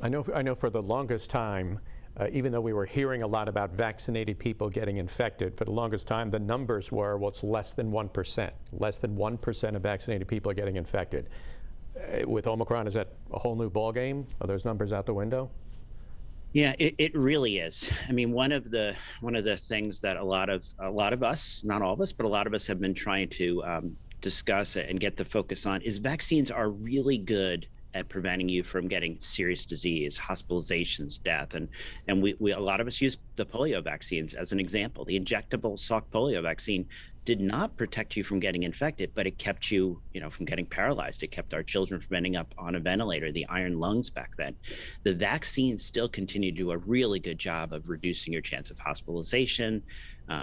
I know for the longest time, even though we were hearing a lot about vaccinated people getting infected, for the longest time the numbers were, well, it's less than 1%. Less than 1% of vaccinated people are getting infected. With Omicron, is that a whole new ballgame? Are those numbers out the window? Yeah, it really is. I mean, one of the things that a lot of us, not all of us, but a lot of us have been trying to discuss and get the focus on is vaccines are really good at preventing you from getting serious disease, hospitalizations, death, and we a lot of us use the polio vaccines as an example. The injectable Salk polio vaccine did not protect you from getting infected, but it kept you, from getting paralyzed. It kept our children from ending up on a ventilator, the iron lungs back then. The vaccines still continue to do a really good job of reducing your chance of hospitalization,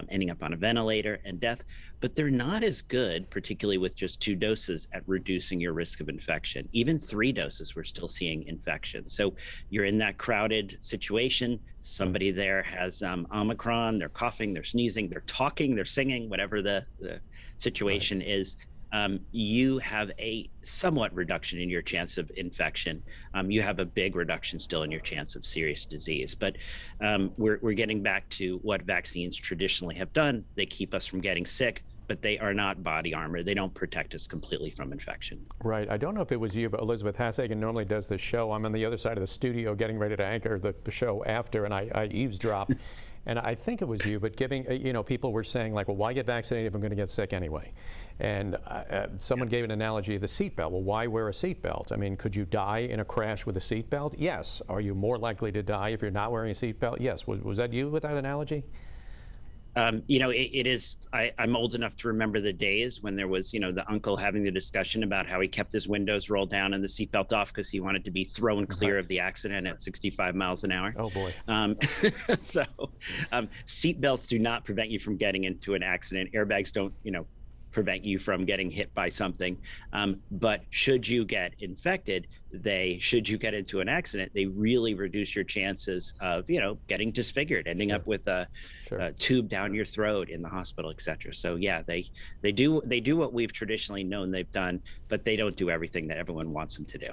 ending up on a ventilator, and death, but they're not as good, particularly with just 2 doses, at reducing your risk of infection. Even 3 doses, we're still seeing infection. So you're in that crowded situation. Mm. Somebody there has Omicron, they're coughing, they're sneezing, they're talking, they're singing, whatever the Right. situation is. You have a somewhat reduction in your chance of infection. You have a big reduction still in your chance of serious disease. But we're getting back to what vaccines traditionally have done. They keep us from getting sick, but they are not body armor. They don't protect us completely from infection. Right. I don't know if it was you, but Elizabeth Hassagen normally does this show. I'm on the other side of the studio getting ready to anchor the show after, and I eavesdrop. And I think it was you, but giving, people were saying, like, well, why get vaccinated if I'm going to get sick anyway? And someone gave an analogy of the seatbelt. Well, why wear a seatbelt? I mean, could you die in a crash with a seatbelt? Yes. Are you more likely to die if you're not wearing a seatbelt? Yes. Was that you with that analogy? It is. I'm old enough to remember the days when there was, the uncle having the discussion about how he kept his windows rolled down and the seatbelt off because he wanted to be thrown clear Right. of the accident at 65 miles an hour. Oh, boy. Um, so, seatbelts do not prevent you from getting into an accident. Airbags don't, prevent you from getting hit by something. But should you get infected, should you get into an accident, they really reduce your chances of, getting disfigured, ending Sure. up with Sure. a tube down your throat in the hospital, et cetera. So yeah, they do what we've traditionally known they've done, but they don't do everything that everyone wants them to do.